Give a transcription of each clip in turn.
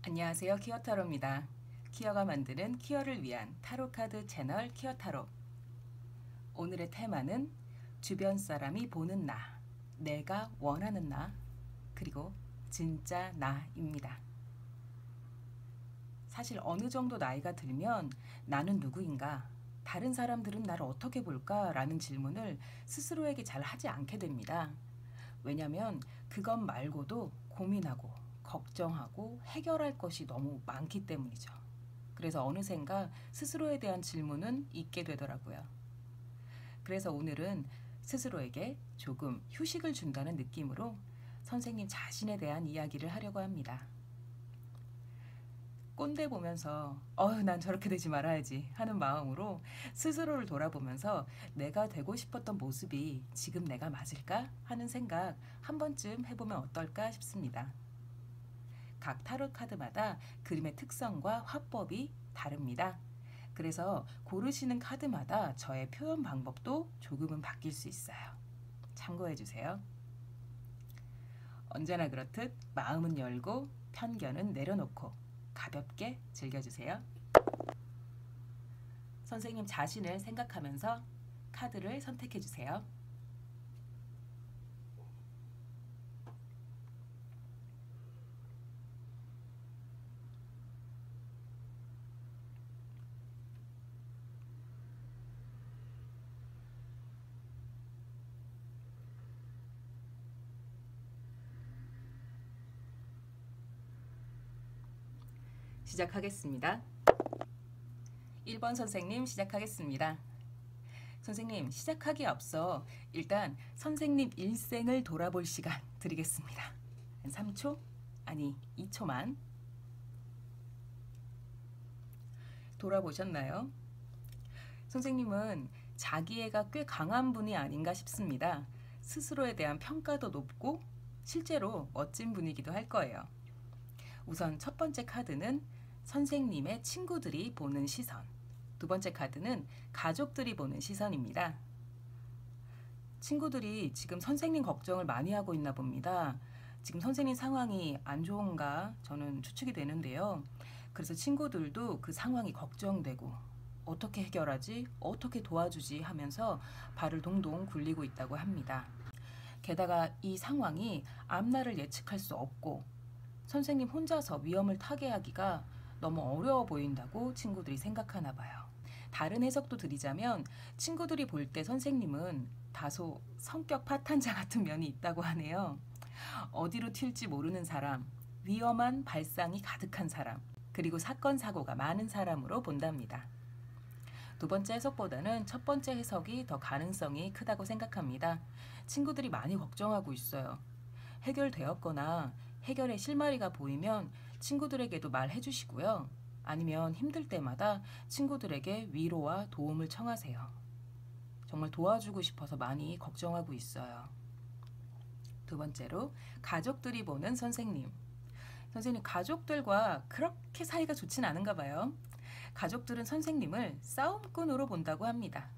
안녕하세요. 키어타로입니다. 키어가 만드는 키어를 위한 타로카드 채널 키어타로. 오늘의 테마는 주변 사람이 보는 나, 내가 원하는 나, 그리고 진짜 나입니다. 사실 어느 정도 나이가 들면 나는 누구인가, 다른 사람들은 나를 어떻게 볼까? 라는 질문을 스스로에게 잘 하지 않게 됩니다. 왜냐면 그것 말고도 고민하고 걱정하고 해결할 것이 너무 많기 때문이죠. 그래서 어느샌가 스스로에 대한 질문은 잊게 되더라고요. 그래서 오늘은 스스로에게 조금 휴식을 준다는 느낌으로 선생님 자신에 대한 이야기를 하려고 합니다. 꼰대 보면서 난 저렇게 되지 말아야지 하는 마음으로 스스로를 돌아보면서 내가 되고 싶었던 모습이 지금 내가 맞을까 하는 생각 한 번쯤 해보면 어떨까 싶습니다. 각 타로 카드마다 그림의 특성과 화법이 다릅니다. 그래서 고르시는 카드마다 저의 표현 방법도 조금은 바뀔 수 있어요. 참고해 주세요. 언제나 그렇듯 마음은 열고 편견은 내려놓고 가볍게 즐겨주세요. 선생님 자신을 생각하면서 카드를 선택해 주세요. 시작하겠습니다. 1번 선생님 시작하겠습니다. 선생님 시작하기에 앞서 일단 선생님 일생을 돌아볼 시간 드리겠습니다. 한 3초? 아니 2초만. 돌아보셨나요? 선생님은 자기애가 꽤 강한 분이 아닌가 싶습니다. 스스로에 대한 평가도 높고 실제로 멋진 분이기도 할 거예요. 우선 첫 번째 카드는 선생님의 친구들이 보는 시선, 두 번째 카드는 가족들이 보는 시선입니다. 친구들이 지금 선생님 걱정을 많이 하고 있나 봅니다. 지금 선생님 상황이 안 좋은가 저는 추측이 되는데요. 그래서 친구들도 그 상황이 걱정되고 어떻게 해결하지? 어떻게 도와주지? 하면서 발을 동동 굴리고 있다고 합니다. 게다가 이 상황이 앞날을 예측할 수 없고 선생님 혼자서 위험을 타개하기가 너무 어려워 보인다고 친구들이 생각하나 봐요. 다른 해석도 드리자면 친구들이 볼 때 선생님은 다소 성격 파탄자 같은 면이 있다고 하네요. 어디로 튈지 모르는 사람, 위험한 발상이 가득한 사람, 그리고 사건 사고가 많은 사람으로 본답니다. 두 번째 해석보다는 첫 번째 해석이 더 가능성이 크다고 생각합니다. 친구들이 많이 걱정하고 있어요. 해결되었거나 해결의 실마리가 보이면 친구들에게도 말해 주시고요. 아니면 힘들 때마다 친구들에게 위로와 도움을 청하세요. 정말 도와주고 싶어서 많이 걱정하고 있어요. 두 번째로 가족들이 보는 선생님. 선생님 가족들과 그렇게 사이가 좋진 않은가 봐요. 가족들은 선생님을 싸움꾼으로 본다고 합니다.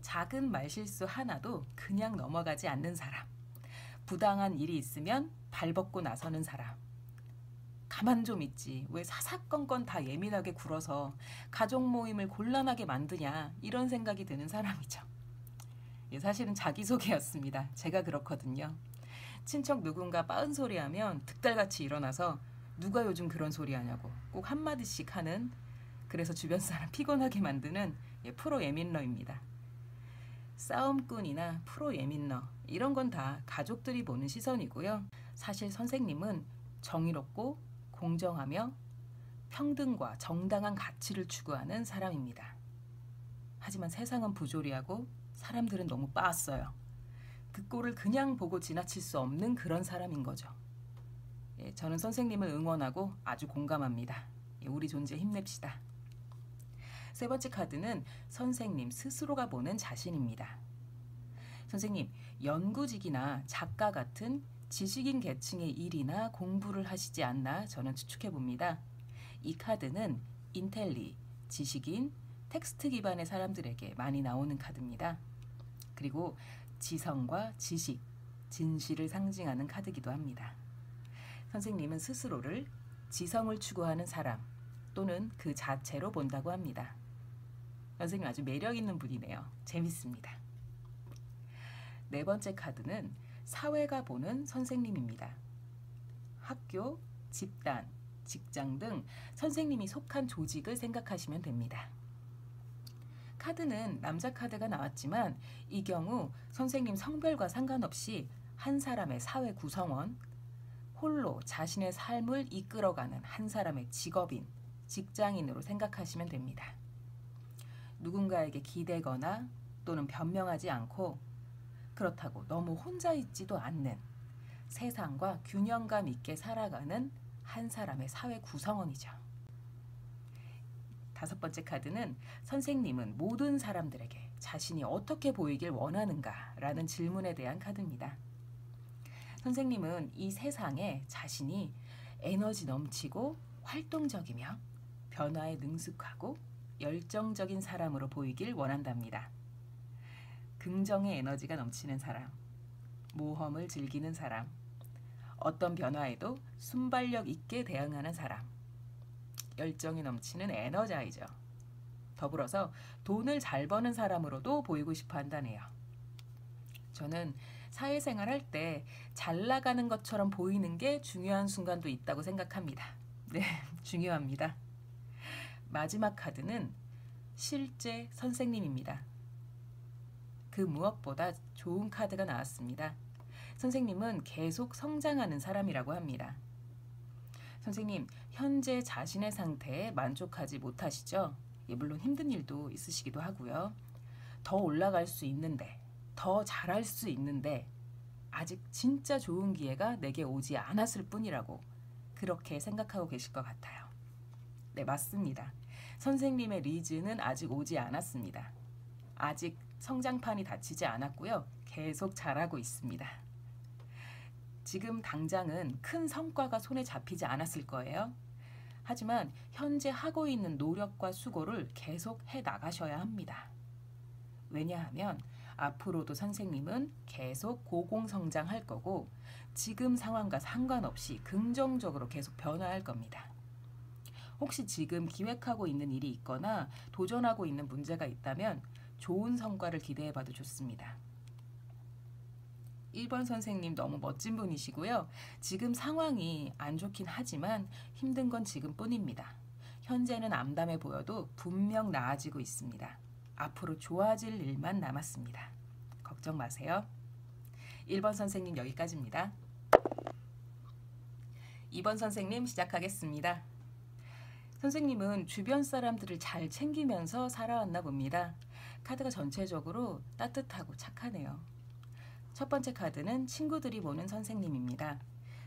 작은 말실수 하나도 그냥 넘어가지 않는 사람. 부당한 일이 있으면 발벗고 나서는 사람. 가만 좀 있지. 왜 사사건건 다 예민하게 굴어서 가족 모임을 곤란하게 만드냐. 이런 생각이 드는 사람이죠. 사실은 자기소개였습니다. 제가 그렇거든요. 친척 누군가 빠은 소리 하면 득달같이 일어나서 누가 요즘 그런 소리 하냐고 꼭 한마디씩 하는, 그래서 주변 사람 피곤하게 만드는 프로 예민러입니다. 싸움꾼이나 프로 예민러 이런 건 다 가족들이 보는 시선이고요. 사실 선생님은 정의롭고 공정하며 평등과 정당한 가치를 추구하는 사람입니다. 하지만 세상은 부조리하고 사람들은 너무 빠았어요. 그 꼴을 그냥 보고 지나칠 수 없는 그런 사람인 거죠. 저는 선생님을 응원하고 아주 공감합니다. 우리 존재 힘냅시다. 세 번째 카드는 선생님 스스로가 보는 자신입니다. 선생님, 연구직이나 작가 같은 지식인 계층의 일이나 공부를 하시지 않나 저는 추측해 봅니다. 이 카드는 인텔리, 지식인, 텍스트 기반의 사람들에게 많이 나오는 카드입니다. 그리고 지성과 지식, 진실을 상징하는 카드이기도 합니다. 선생님은 스스로를 지성을 추구하는 사람 또는 그 자체로 본다고 합니다. 선생님 아주 매력 있는 분이네요. 재밌습니다. 네 번째 카드는 사회가 보는 선생님입니다. 학교, 집단, 직장 등 선생님이 속한 조직을 생각하시면 됩니다. 카드는 남자 카드가 나왔지만 이 경우 선생님 성별과 상관없이 한 사람의 사회 구성원, 홀로 자신의 삶을 이끌어가는 한 사람의 직업인, 직장인으로 생각하시면 됩니다. 누군가에게 기대거나 또는 변명하지 않고 그렇다고 너무 혼자 있지도 않는 세상과 균형감 있게 살아가는 한 사람의 사회 구성원이죠. 다섯 번째 카드는 선생님은 모든 사람들에게 자신이 어떻게 보이길 원하는가 라는 질문에 대한 카드입니다. 선생님은 이 세상에 자신이 에너지 넘치고 활동적이며 변화에 능숙하고 열정적인 사람으로 보이길 원한답니다. 긍정의 에너지가 넘치는 사람, 모험을 즐기는 사람, 어떤 변화에도 순발력 있게 대응하는 사람, 열정이 넘치는 에너자이저, 더불어서 돈을 잘 버는 사람으로도 보이고 싶어 한다네요. 저는 사회생활 할 때 잘 나가는 것처럼 보이는 게 중요한 순간도 있다고 생각합니다. 네, 중요합니다. 마지막 카드는 실제 선생님입니다. 그 무엇보다 좋은 카드가 나왔습니다. 선생님은 계속 성장하는 사람이라고 합니다. 선생님, 현재 자신의 상태에 만족하지 못하시죠? 예, 물론 힘든 일도 있으시기도 하고요. 더 올라갈 수 있는데, 더 잘할 수 있는데 아직 진짜 좋은 기회가 내게 오지 않았을 뿐이라고 그렇게 생각하고 계실 것 같아요. 네, 맞습니다. 선생님의 리즈는 아직 오지 않았습니다. 아직 성장판이 닫히지 않았고요. 계속 잘하고 있습니다. 지금 당장은 큰 성과가 손에 잡히지 않았을 거예요. 하지만 현재 하고 있는 노력과 수고를 계속 해 나가셔야 합니다. 왜냐하면 앞으로도 선생님은 계속 고공성장할 거고 지금 상황과 상관없이 긍정적으로 계속 변화할 겁니다. 혹시 지금 기획하고 있는 일이 있거나 도전하고 있는 문제가 있다면 좋은 성과를 기대해봐도 좋습니다. 1번 선생님 너무 멋진 분이시고요. 지금 상황이 안 좋긴 하지만 힘든 건 지금뿐입니다. 현재는 암담해 보여도 분명 나아지고 있습니다. 앞으로 좋아질 일만 남았습니다. 걱정 마세요. 1번 선생님 여기까지입니다. 2번 선생님 시작하겠습니다. 선생님은 주변 사람들을 잘 챙기면서 살아왔나 봅니다. 카드가 전체적으로 따뜻하고 착하네요. 첫 번째 카드는 친구들이 보는 선생님입니다.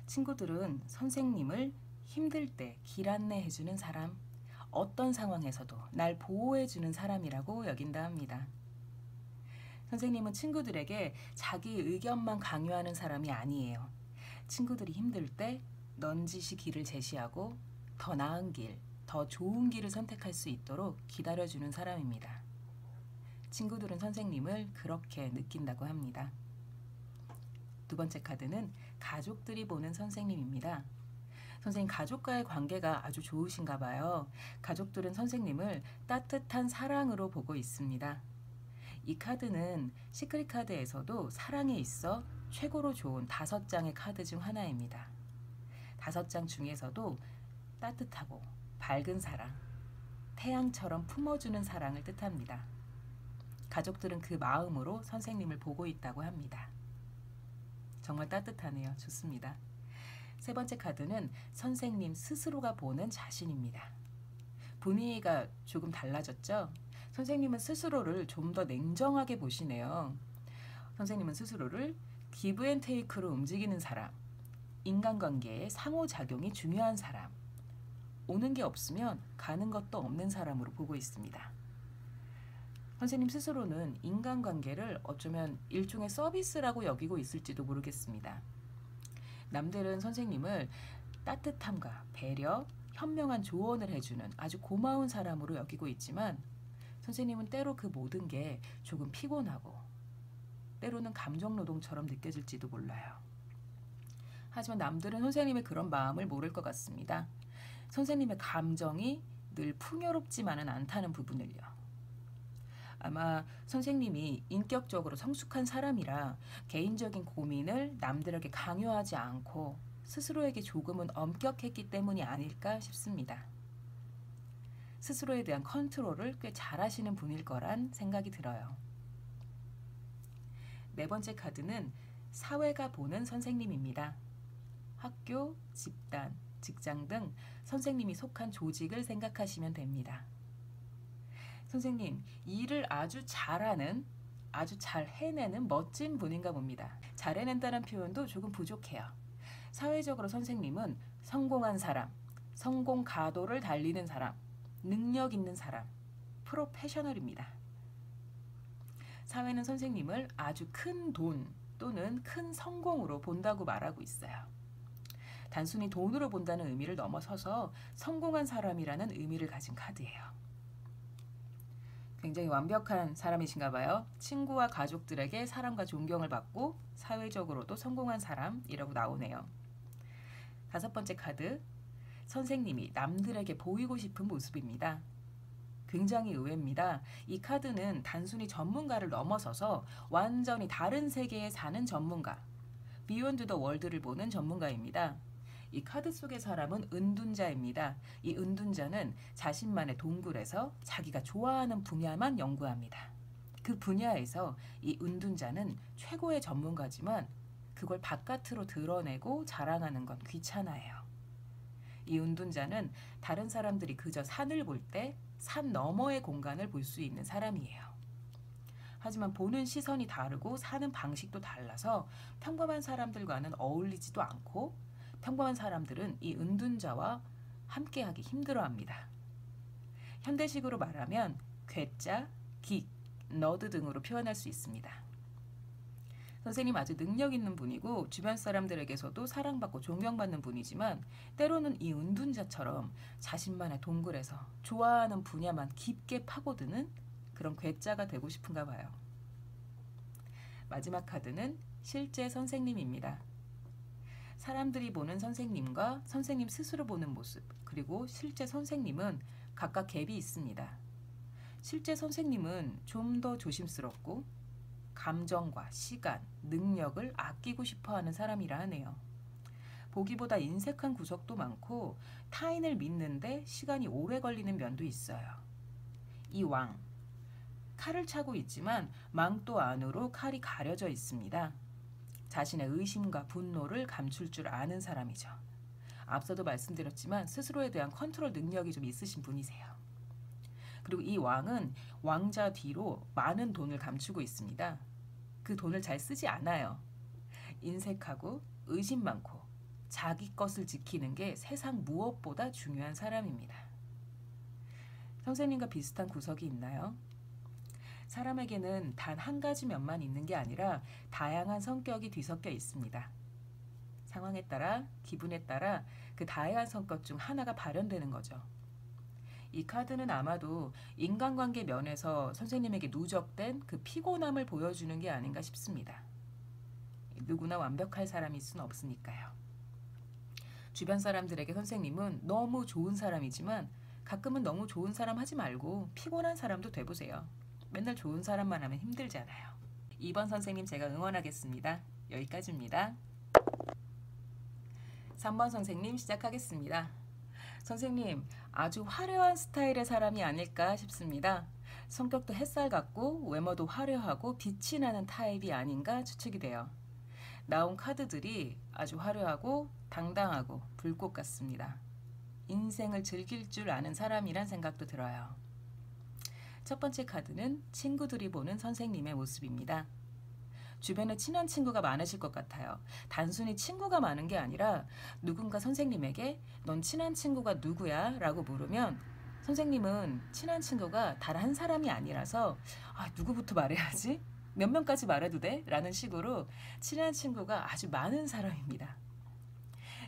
친구들은 선생님을 힘들 때 길 안내해주는 사람, 어떤 상황에서도 날 보호해주는 사람이라고 여긴다 합니다. 선생님은 친구들에게 자기 의견만 강요하는 사람이 아니에요. 친구들이 힘들 때 넌지시 길을 제시하고 더 나은 길, 더 좋은 길을 선택할 수 있도록 기다려주는 사람입니다. 친구들은 선생님을 그렇게 느낀다고 합니다. 두 번째 카드는 가족들이 보는 선생님입니다. 선생님 가족과의 관계가 아주 좋으신가 봐요. 가족들은 선생님을 따뜻한 사랑으로 보고 있습니다. 이 카드는 시크릿 카드에서도 사랑에 있어 최고로 좋은 5장의 카드 중 하나입니다. 5장 중에서도 따뜻하고 밝은 사랑, 태양처럼 품어주는 사랑을 뜻합니다. 가족들은 그 마음으로 선생님을 보고 있다고 합니다. 정말 따뜻하네요. 좋습니다. 세 번째 카드는 선생님 스스로가 보는 자신입니다. 분위기가 조금 달라졌죠? 선생님은 스스로를 좀 더 냉정하게 보시네요. 선생님은 스스로를 기브 앤 테이크로 움직이는 사람, 인간관계에 상호작용이 중요한 사람, 오는 게 없으면 가는 것도 없는 사람으로 보고 있습니다. 선생님 스스로는 인간관계를 어쩌면 일종의 서비스라고 여기고 있을지도 모르겠습니다. 남들은 선생님을 따뜻함과 배려, 현명한 조언을 해주는 아주 고마운 사람으로 여기고 있지만 선생님은 때로 그 모든 게 조금 피곤하고 때로는 감정노동처럼 느껴질지도 몰라요. 하지만 남들은 선생님의 그런 마음을 모를 것 같습니다. 선생님의 감정이 늘 풍요롭지만은 않다는 부분을요. 아마 선생님이 인격적으로 성숙한 사람이라 개인적인 고민을 남들에게 강요하지 않고 스스로에게 조금은 엄격했기 때문이 아닐까 싶습니다. 스스로에 대한 컨트롤을 꽤 잘하시는 분일 거란 생각이 들어요. 네 번째 카드는 사회가 보는 선생님입니다. 학교, 집단, 직장 등 선생님이 속한 조직을 생각하시면 됩니다. 선생님, 일을 아주 잘하는, 아주 잘 해내는 멋진 분인가 봅니다. 잘 해낸다는 표현도 조금 부족해요. 사회적으로 선생님은 성공한 사람, 성공 가도를 달리는 사람, 능력 있는 사람, 프로페셔널입니다. 사회는 선생님을 아주 큰 돈 또는 큰 성공으로 본다고 말하고 있어요. 단순히 돈으로 본다는 의미를 넘어서서 성공한 사람이라는 의미를 가진 카드예요. 굉장히 완벽한 사람이신가 봐요. 친구와 가족들에게 사랑과 존경을 받고 사회적으로도 성공한 사람이라고 나오네요. 다섯 번째 카드, 선생님이 남들에게 보이고 싶은 모습입니다. 굉장히 의외입니다. 이 카드는 단순히 전문가를 넘어서서 완전히 다른 세계에 사는 전문가, 비욘드 더 월드를 보는 전문가입니다. 이 카드 속의 사람은 은둔자입니다. 이 은둔자는 자신만의 동굴에서 자기가 좋아하는 분야만 연구합니다. 그 분야에서 이 은둔자는 최고의 전문가지만 그걸 바깥으로 드러내고 자랑하는 건 귀찮아해요. 이 은둔자는 다른 사람들이 그저 산을 볼 때 산 너머의 공간을 볼 수 있는 사람이에요. 하지만 보는 시선이 다르고 사는 방식도 달라서 평범한 사람들과는 어울리지도 않고 평범한 사람들은 이 은둔자와 함께하기 힘들어합니다. 현대식으로 말하면 괴짜, 긱, 너드 등으로 표현할 수 있습니다. 선생님 아주 능력 있는 분이고 주변 사람들에게서도 사랑받고 존경받는 분이지만 때로는 이 은둔자처럼 자신만의 동굴에서 좋아하는 분야만 깊게 파고드는 그런 괴짜가 되고 싶은가 봐요. 마지막 카드는 실제 선생님입니다. 사람들이 보는 선생님과 선생님 스스로 보는 모습, 그리고 실제 선생님은 각각 갭이 있습니다. 실제 선생님은 좀 더 조심스럽고 감정과 시간, 능력을 아끼고 싶어하는 사람이라 하네요. 보기보다 인색한 구석도 많고 타인을 믿는데 시간이 오래 걸리는 면도 있어요. 이 왕, 칼을 차고 있지만 망토 안으로 칼이 가려져 있습니다. 자신의 의심과 분노를 감출 줄 아는 사람이죠. 앞서도 말씀드렸지만 스스로에 대한 컨트롤 능력이 좀 있으신 분이세요. 그리고 이 왕은 왕자 뒤로 많은 돈을 감추고 있습니다. 그 돈을 잘 쓰지 않아요. 인색하고 의심 많고 자기 것을 지키는 게 세상 무엇보다 중요한 사람입니다. 선생님과 비슷한 구석이 있나요? 사람에게는 단 한 가지 면만 있는 게 아니라 다양한 성격이 뒤섞여 있습니다. 상황에 따라, 기분에 따라 그 다양한 성격 중 하나가 발현되는 거죠. 이 카드는 아마도 인간관계 면에서 선생님에게 누적된 그 피곤함을 보여주는 게 아닌가 싶습니다. 누구나 완벽할 사람일 수는 없으니까요. 주변 사람들에게 선생님은 너무 좋은 사람이지만 가끔은 너무 좋은 사람 하지 말고 피곤한 사람도 돼보세요. 맨날 좋은 사람만 하면 힘들잖아요. 2번 선생님 제가 응원하겠습니다. 여기까지입니다. 3번 선생님 시작하겠습니다. 선생님, 아주 화려한 스타일의 사람이 아닐까 싶습니다. 성격도 햇살 같고 외모도 화려하고 빛이 나는 타입이 아닌가 추측이 돼요. 나온 카드들이 아주 화려하고 당당하고 불꽃 같습니다. 인생을 즐길 줄 아는 사람이란 생각도 들어요. 첫 번째 카드는 친구들이 보는 선생님의 모습입니다. 주변에 친한 친구가 많으실 것 같아요. 단순히 친구가 많은 게 아니라 누군가 선생님에게 넌 친한 친구가 누구야? 라고 물으면 선생님은 친한 친구가 단 한 사람이 아니라서 누구부터 말해야지? 몇 명까지 말해도 돼? 라는 식으로 친한 친구가 아주 많은 사람입니다.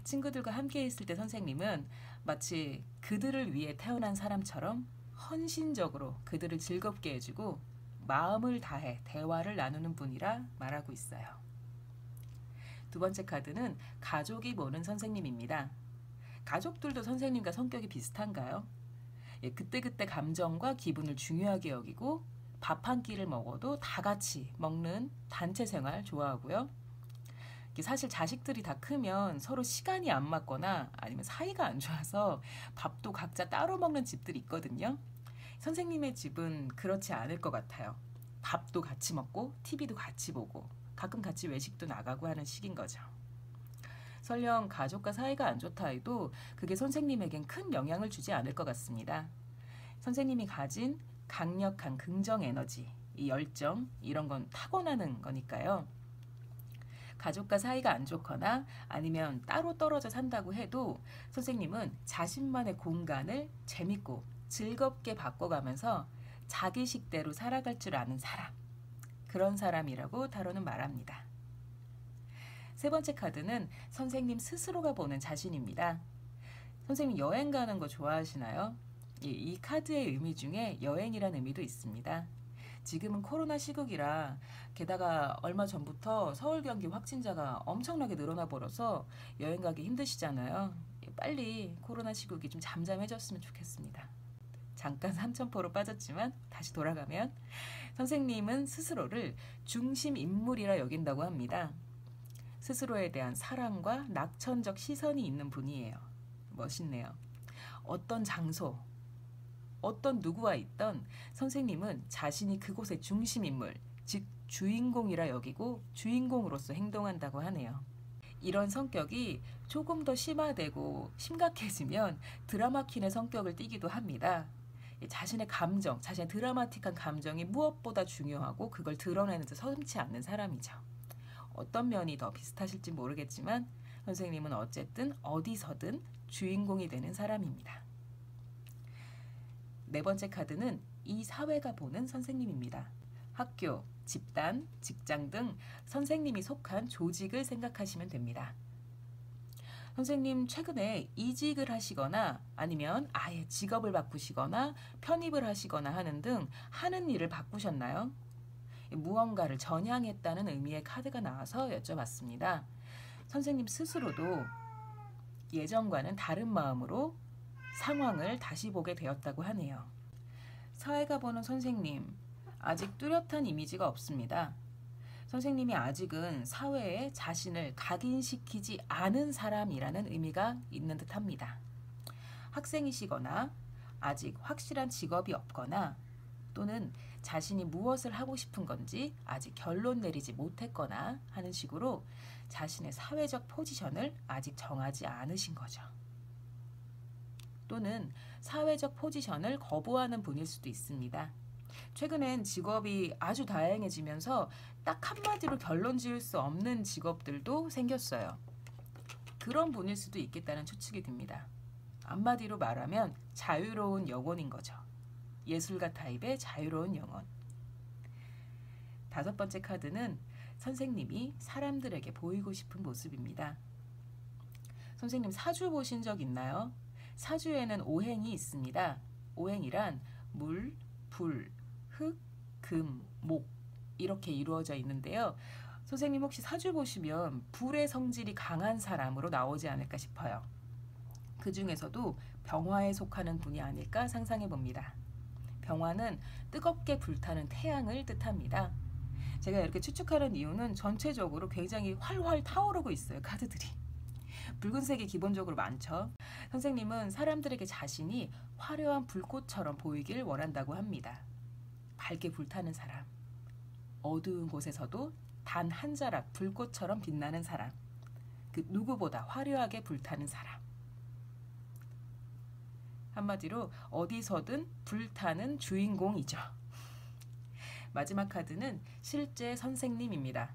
친구들과 함께 있을 때 선생님은 마치 그들을 위해 태어난 사람처럼 헌신적으로 그들을 즐겁게 해주고 마음을 다해 대화를 나누는 분이라 말하고 있어요. 두 번째 카드는 가족이 보는 선생님입니다. 가족들도 선생님과 성격이 비슷한가요? 예, 그때그때 감정과 기분을 중요하게 여기고 밥 한 끼를 먹어도 다 같이 먹는 단체 생활 좋아하고요. 사실 자식들이 다 크면 서로 시간이 안 맞거나 아니면 사이가 안 좋아서 밥도 각자 따로 먹는 집들이 있거든요. 선생님의 집은 그렇지 않을 것 같아요. 밥도 같이 먹고 TV도 같이 보고 가끔 같이 외식도 나가고 하는 식인 거죠. 설령 가족과 사이가 안 좋다 해도 그게 선생님에겐 큰 영향을 주지 않을 것 같습니다. 선생님이 가진 강력한 긍정 에너지, 이 열정, 이런 건 타고나는 거니까요. 가족과 사이가 안 좋거나 아니면 따로 떨어져 산다고 해도 선생님은 자신만의 공간을 재밌고 즐겁게 바꿔가면서 자기식대로 살아갈 줄 아는 사람, 그런 사람이라고 타로는 말합니다. 세 번째 카드는 선생님 스스로가 보는 자신입니다. 선생님 여행 가는 거 좋아하시나요? 이 카드의 의미 중에 여행이라는 의미도 있습니다. 지금은 코로나 시국이라 게다가 얼마 전부터 서울 경기 확진자가 엄청나게 늘어나 버려서 여행 가기 힘드시잖아요. 빨리 코로나 시국이 좀 잠잠해졌으면 좋겠습니다. 잠깐 삼천포로 빠졌지만 다시 돌아가면 선생님은 스스로를 중심 인물이라 여긴다고 합니다. 스스로에 대한 사랑과 낙천적 시선이 있는 분이에요. 멋있네요. 어떤 장소, 어떤 누구와 있던 선생님은 자신이 그곳의 중심인물, 즉 주인공이라 여기고 주인공으로서 행동한다고 하네요. 이런 성격이 조금 더 심화되고 심각해지면 드라마퀸의 성격을 띠기도 합니다. 자신의 감정, 자신의 드라마틱한 감정이 무엇보다 중요하고 그걸 드러내는 데 서슴지 않는 사람이죠. 어떤 면이 더 비슷하실지 모르겠지만 선생님은 어쨌든 어디서든 주인공이 되는 사람입니다. 네 번째 카드는 이 사회가 보는 선생님입니다. 학교, 집단, 직장 등 선생님이 속한 조직을 생각하시면 됩니다. 선생님 최근에 이직을 하시거나 아니면 아예 직업을 바꾸시거나 편입을 하시거나 하는 등 하는 일을 바꾸셨나요? 무언가를 전향했다는 의미의 카드가 나와서 여쭤봤습니다. 선생님 스스로도 예전과는 다른 마음으로 상황을 다시 보게 되었다고 하네요. 사회가 보는 선생님, 아직 뚜렷한 이미지가 없습니다. 선생님이 아직은 사회에 자신을 각인시키지 않은 사람이라는 의미가 있는 듯 합니다. 학생이시거나 아직 확실한 직업이 없거나 또는 자신이 무엇을 하고 싶은 건지 아직 결론 내리지 못했거나 하는 식으로 자신의 사회적 포지션을 아직 정하지 않으신 거죠. 또는 사회적 포지션을 거부하는 분일 수도 있습니다. 최근엔 직업이 아주 다양해지면서 딱 한마디로 결론 지을 수 없는 직업들도 생겼어요. 그런 분일 수도 있겠다는 추측이 듭니다. 한마디로 말하면 자유로운 영혼인 거죠. 예술가 타입의 자유로운 영혼. 다섯 번째 카드는 선생님이 사람들에게 보이고 싶은 모습입니다. 선생님 사주 보신 적 있나요? 사주에는 오행이 있습니다. 오행이란 물, 불, 흙, 금, 목 이렇게 이루어져 있는데요. 선생님 혹시 사주 보시면 불의 성질이 강한 사람으로 나오지 않을까 싶어요. 그 중에서도 병화에 속하는 분이 아닐까 상상해 봅니다. 병화는 뜨겁게 불타는 태양을 뜻합니다. 제가 이렇게 추측하는 이유는 전체적으로 굉장히 활활 타오르고 있어요. 카드들이. 붉은색이 기본적으로 많죠. 선생님은 사람들에게 자신이 화려한 불꽃처럼 보이길 원한다고 합니다. 밝게 불타는 사람. 어두운 곳에서도 단 한 자락 불꽃처럼 빛나는 사람. 그 누구보다 화려하게 불타는 사람. 한마디로 어디서든 불타는 주인공이죠. 마지막 카드는 실제 선생님입니다.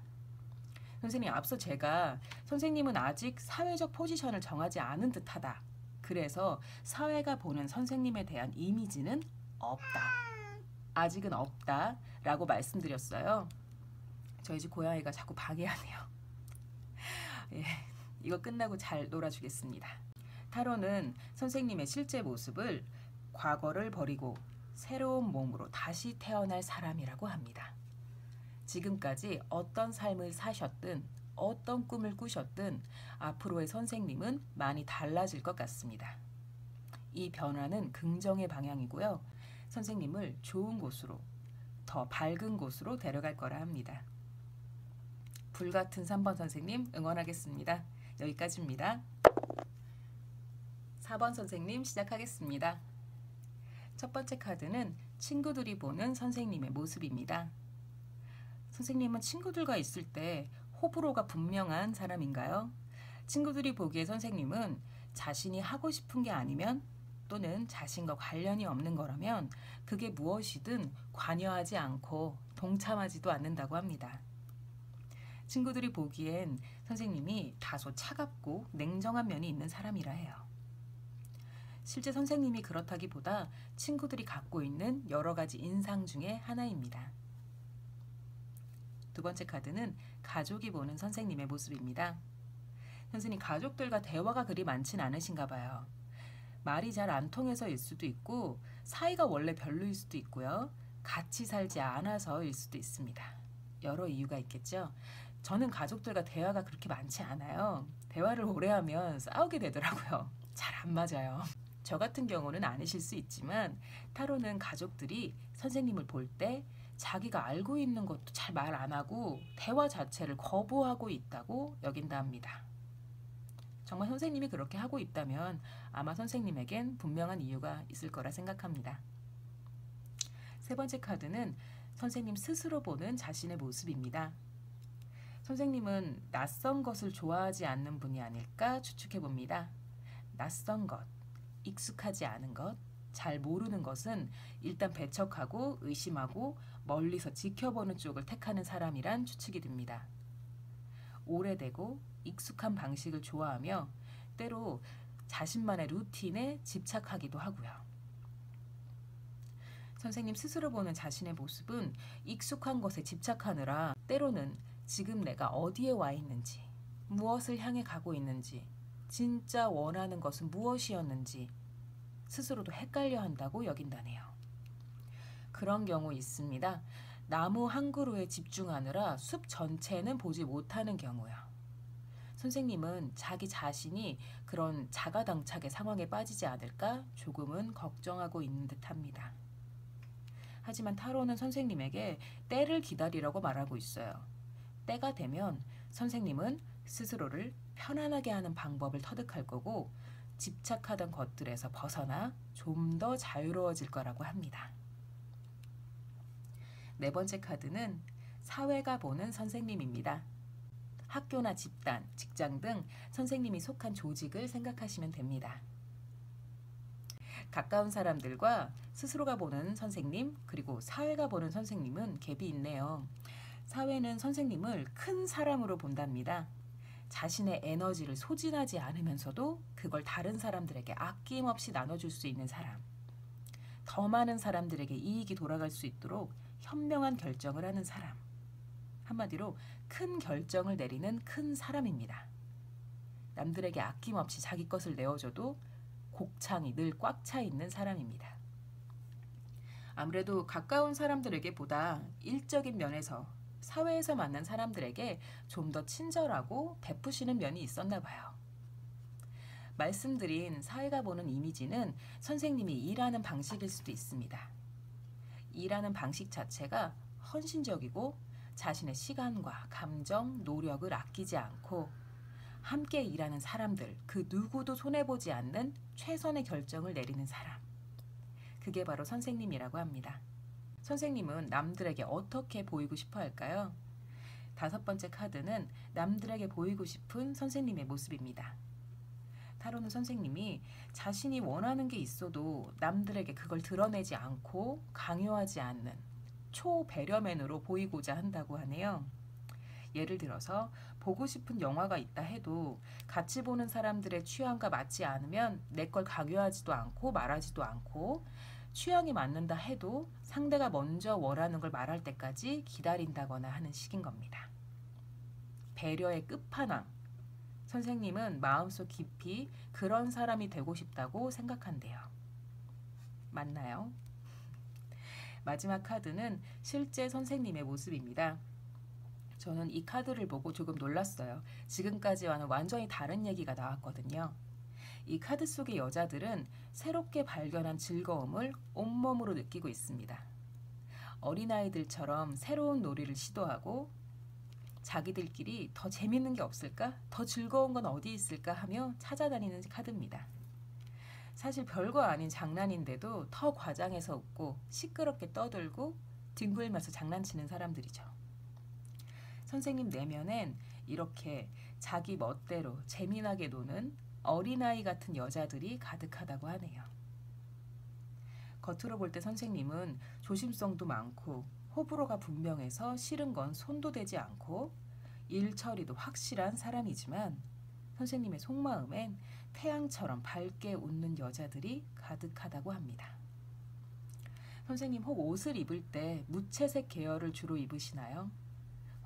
선생님, 앞서 제가 선생님은 아직 사회적 포지션을 정하지 않은 듯하다. 그래서 사회가 보는 선생님에 대한 이미지는 없다. 아직은 없다 라고 말씀드렸어요. 저희 집 고양이가 자꾸 방해하네요. 예, 이거 끝나고 잘 놀아주겠습니다. 타로는 선생님의 실제 모습을 과거를 버리고 새로운 몸으로 다시 태어날 사람이라고 합니다. 지금까지 어떤 삶을 사셨든 어떤 꿈을 꾸셨든 앞으로의 선생님은 많이 달라질 것 같습니다. 이 변화는 긍정의 방향이고요. 선생님을 좋은 곳으로, 더 밝은 곳으로 데려갈 거라 합니다. 불같은 3번 선생님 응원하겠습니다. 여기까지입니다. 4번 선생님 시작하겠습니다. 첫 번째 카드는 친구들이 보는 선생님의 모습입니다. 선생님은 친구들과 있을 때 호불호가 분명한 사람인가요? 친구들이 보기에 선생님은 자신이 하고 싶은 게 아니면 또는 자신과 관련이 없는 거라면 그게 무엇이든 관여하지 않고 동참하지도 않는다고 합니다. 친구들이 보기엔 선생님이 다소 차갑고 냉정한 면이 있는 사람이라 해요. 실제 선생님이 그렇다기보다 친구들이 갖고 있는 여러 가지 인상 중에 하나입니다. 두 번째 카드는 가족이 보는 선생님의 모습입니다. 선생님 가족들과 대화가 그리 많진 않으신가 봐요. 말이 잘 안 통해서일 수도 있고 사이가 원래 별로일 수도 있고요. 같이 살지 않아서일 수도 있습니다. 여러 이유가 있겠죠. 저는 가족들과 대화가 그렇게 많지 않아요. 대화를 오래 하면 싸우게 되더라고요. 잘 안 맞아요. 저 같은 경우는 아니실 수 있지만 타로는 가족들이 선생님을 볼 때 자기가 알고 있는 것도 잘 말 안 하고 대화 자체를 거부하고 있다고 여긴다 합니다. 정말 선생님이 그렇게 하고 있다면 아마 선생님에겐 분명한 이유가 있을 거라 생각합니다. 세 번째 카드는 선생님 스스로 보는 자신의 모습입니다. 선생님은 낯선 것을 좋아하지 않는 분이 아닐까 추측해 봅니다. 낯선 것, 익숙하지 않은 것, 잘 모르는 것은 일단 배척하고 의심하고 멀리서 지켜보는 쪽을 택하는 사람이란 추측이 됩니다. 오래되고 익숙한 방식을 좋아하며 때로 자신만의 루틴에 집착하기도 하고요. 선생님 스스로 보는 자신의 모습은 익숙한 것에 집착하느라 때로는 지금 내가 어디에 와 있는지, 무엇을 향해 가고 있는지, 진짜 원하는 것은 무엇이었는지 스스로도 헷갈려 한다고 여긴다네요. 그런 경우 있습니다. 나무 한 그루에 집중하느라 숲 전체는 보지 못하는 경우요. 선생님은 자기 자신이 그런 자가당착의 상황에 빠지지 않을까 조금은 걱정하고 있는 듯합니다. 하지만 타로는 선생님에게 때를 기다리라고 말하고 있어요. 때가 되면 선생님은 스스로를 편안하게 하는 방법을 터득할 거고 집착하던 것들에서 벗어나 좀 더 자유로워질 거라고 합니다. 네 번째 카드는 사회가 보는 선생님입니다. 학교나 집단, 직장 등 선생님이 속한 조직을 생각하시면 됩니다. 가까운 사람들과 스스로가 보는 선생님, 그리고 사회가 보는 선생님은 갭이 있네요. 사회는 선생님을 큰 사람으로 본답니다. 자신의 에너지를 소진하지 않으면서도 그걸 다른 사람들에게 아낌없이 나눠줄 수 있는 사람. 더 많은 사람들에게 이익이 돌아갈 수 있도록 현명한 결정을 하는 사람. 한마디로 큰 결정을 내리는 큰 사람입니다. 남들에게 아낌없이 자기 것을 내어줘도 곡창이 늘 꽉 차 있는 사람입니다. 아무래도 가까운 사람들에게 보다 일적인 면에서 사회에서 만난 사람들에게 좀 더 친절하고 베푸시는 면이 있었나 봐요. 말씀드린 사회가 보는 이미지는 선생님이 일하는 방식일 수도 있습니다. 일하는 방식 자체가 헌신적이고 자신의 시간과 감정, 노력을 아끼지 않고 함께 일하는 사람들, 그 누구도 손해보지 않는 최선의 결정을 내리는 사람. 그게 바로 선생님이라고 합니다. 선생님은 남들에게 어떻게 보이고 싶어 할까요? 다섯 번째 카드는 남들에게 보이고 싶은 선생님의 모습입니다. 타로는 선생님이 자신이 원하는 게 있어도 남들에게 그걸 드러내지 않고 강요하지 않는 초배려맨으로 보이고자 한다고 하네요. 예를 들어서 보고 싶은 영화가 있다 해도 같이 보는 사람들의 취향과 맞지 않으면 내 걸 강요하지도 않고 말하지도 않고 취향이 맞는다 해도 상대가 먼저 원하는 걸 말할 때까지 기다린다거나 하는 식인 겁니다. 배려의 끝판왕. 선생님은 마음속 깊이 그런 사람이 되고 싶다고 생각한대요. 맞나요? 마지막 카드는 실제 선생님의 모습입니다. 저는 이 카드를 보고 조금 놀랐어요. 지금까지와는 완전히 다른 얘기가 나왔거든요. 이 카드 속의 여자들은 새롭게 발견한 즐거움을 온몸으로 느끼고 있습니다. 어린아이들처럼 새로운 놀이를 시도하고 자기들끼리 더 재밌는 게 없을까? 더 즐거운 건 어디 있을까? 하며 찾아다니는 카드입니다. 사실 별거 아닌 장난인데도 더 과장해서 웃고 시끄럽게 떠들고 뒹굴면서 장난치는 사람들이죠. 선생님 내면엔 이렇게 자기 멋대로 재미나게 노는 어린아이 같은 여자들이 가득하다고 하네요. 겉으로 볼 때 선생님은 조심성도 많고 호불호가 분명해서 싫은 건 손도 대지 않고 일 처리도 확실한 사람이지만 선생님의 속마음엔 태양처럼 밝게 웃는 여자들이 가득하다고 합니다. 선생님 혹 옷을 입을 때 무채색 계열을 주로 입으시나요?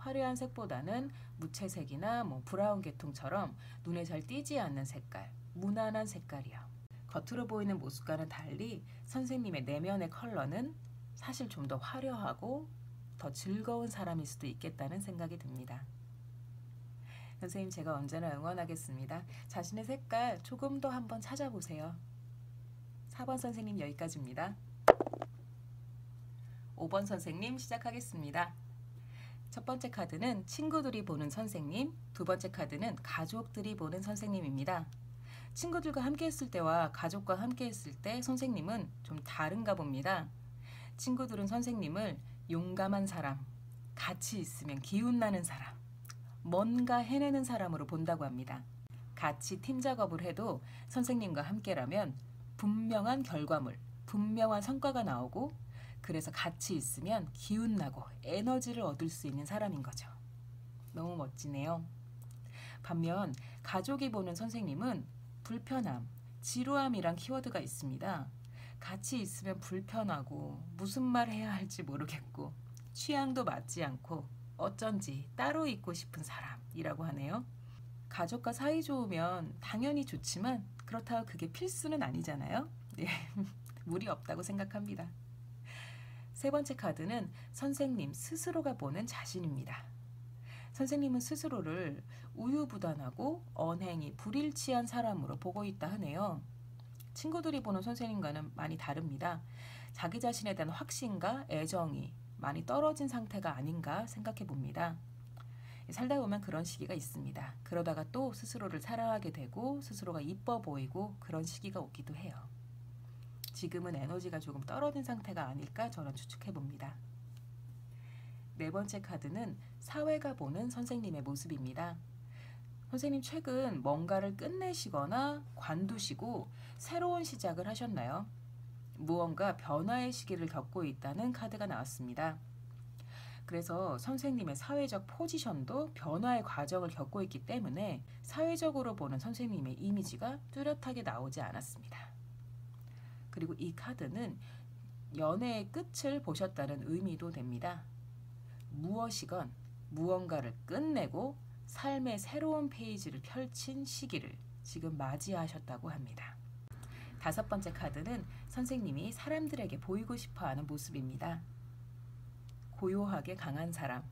화려한 색보다는 무채색이나 브라운 계통처럼 눈에 잘 띄지 않는 색깔, 무난한 색깔이요. 겉으로 보이는 모습과는 달리 선생님의 내면의 컬러는 사실 좀 더 화려하고 더 즐거운 사람일 수도 있겠다는 생각이 듭니다. 선생님 제가 언제나 응원하겠습니다. 자신의 색깔 조금 더 한번 찾아보세요. 4번 선생님 여기까지입니다. 5번 선생님 시작하겠습니다. 첫 번째 카드는 친구들이 보는 선생님, 두 번째 카드는 가족들이 보는 선생님입니다. 친구들과 함께 했을 때와 가족과 함께 했을 때 선생님은 좀 다른가 봅니다. 친구들은 선생님을 용감한 사람, 같이 있으면 기운나는 사람, 뭔가 해내는 사람으로 본다고 합니다. 같이 팀 작업을 해도 선생님과 함께라면 분명한 결과물, 분명한 성과가 나오고 그래서 같이 있으면 기운나고 에너지를 얻을 수 있는 사람인 거죠. 너무 멋지네요. 반면 가족이 보는 선생님은 불편함, 지루함이란 키워드가 있습니다. 같이 있으면 불편하고 무슨 말 해야 할지 모르겠고 취향도 맞지 않고 어쩐지 따로 있고 싶은 사람이라고 하네요. 가족과 사이 좋으면 당연히 좋지만 그렇다고 그게 필수는 아니잖아요. 네, 무리 없다고 생각합니다. 세 번째 카드는 선생님 스스로가 보는 자신입니다. 선생님은 스스로를 우유부단하고 언행이 불일치한 사람으로 보고 있다 하네요. 친구들이 보는 선생님과는 많이 다릅니다. 자기 자신에 대한 확신과 애정이 많이 떨어진 상태가 아닌가 생각해 봅니다. 살다 보면 그런 시기가 있습니다. 그러다가 또 스스로를 사랑하게 되고 스스로가 이뻐 보이고 그런 시기가 오기도 해요. 지금은 에너지가 조금 떨어진 상태가 아닐까 저는 추측해 봅니다. 네 번째 카드는 사회가 보는 선생님의 모습입니다. 선생님 최근 뭔가를 끝내시거나 관두시고 새로운 시작을 하셨나요? 무언가 변화의 시기를 겪고 있다는 카드가 나왔습니다. 그래서 선생님의 사회적 포지션도 변화의 과정을 겪고 있기 때문에 사회적으로 보는 선생님의 이미지가 뚜렷하게 나오지 않았습니다. 그리고 이 카드는 연애의 끝을 보셨다는 의미도 됩니다. 무엇이건 무언가를 끝내고 삶의 새로운 페이지를 펼친 시기를 지금 맞이하셨다고 합니다. 다섯 번째 카드는 선생님이 사람들에게 보이고 싶어하는 모습입니다. 고요하게 강한 사람,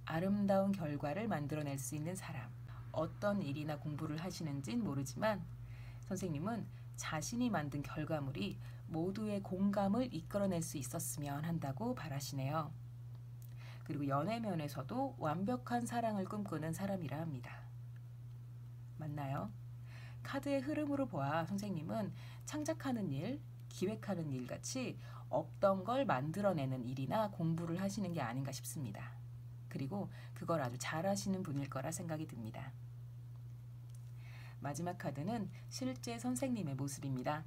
아름다운 결과를 만들어낼 수 있는 사람, 어떤 일이나 공부를 하시는지는 모르지만 선생님은 자신이 만든 결과물이 모두의 공감을 이끌어낼 수 있었으면 한다고 바라시네요. 그리고 연애 면에서도 완벽한 사랑을 꿈꾸는 사람이라 합니다. 맞나요? 카드의 흐름으로 보아 선생님은 창작하는 일, 기획하는 일 같이 없던 걸 만들어내는 일이나 공부를 하시는 게 아닌가 싶습니다. 그리고 그걸 아주 잘하시는 분일 거라 생각이 듭니다. 마지막 카드는 실제 선생님의 모습입니다.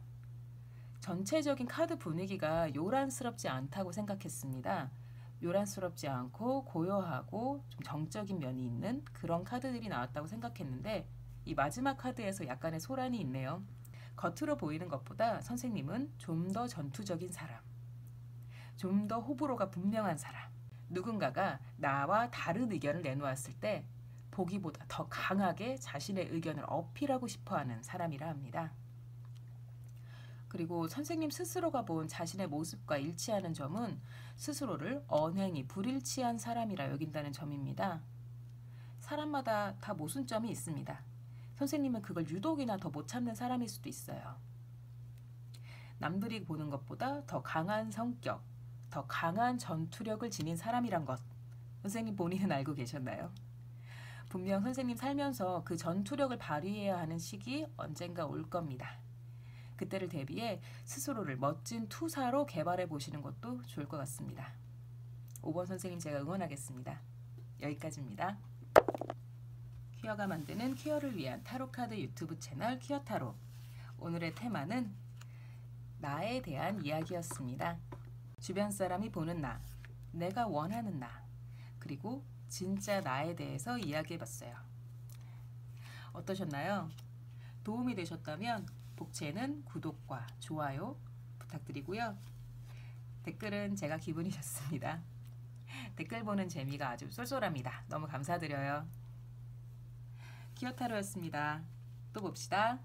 전체적인 카드 분위기가 요란스럽지 않다고 생각했습니다. 요란스럽지 않고 고요하고 좀 정적인 면이 있는 그런 카드들이 나왔다고 생각했는데 이 마지막 카드에서 약간의 소란이 있네요. 겉으로 보이는 것보다 선생님은 좀 더 전투적인 사람, 좀 더 호불호가 분명한 사람, 누군가가 나와 다른 의견을 내놓았을 때 보기보다 더 강하게 자신의 의견을 어필하고 싶어하는 사람이라 합니다. 그리고 선생님 스스로가 본 자신의 모습과 일치하는 점은 스스로를 언행이 불일치한 사람이라 여긴다는 점입니다. 사람마다 다 모순점이 있습니다. 선생님은 그걸 유독이나 더 못 참는 사람일 수도 있어요. 남들이 보는 것보다 더 강한 성격, 더 강한 전투력을 지닌 사람이란 것, 선생님 본인은 알고 계셨나요? 분명 선생님 살면서 그 전투력을 발휘해야 하는 시기 언젠가 올 겁니다. 그때를 대비해 스스로를 멋진 투사로 개발해 보시는 것도 좋을 것 같습니다. 5번 선생님 제가 응원하겠습니다. 여기까지입니다. 퀴어가 만드는 퀴어를 위한 타로카드 유튜브 채널 퀴어타로. 오늘의 테마는 나에 대한 이야기였습니다. 주변 사람이 보는 나, 내가 원하는 나, 그리고 진짜 나에 대해서 이야기해봤어요. 어떠셨나요? 도움이 되셨다면 복채는 구독과 좋아요 부탁드리고요. 댓글은 제가 기분이 좋습니다. 댓글 보는 재미가 아주 쏠쏠합니다. 너무 감사드려요. 퀴어타로였습니다. 또 봅시다.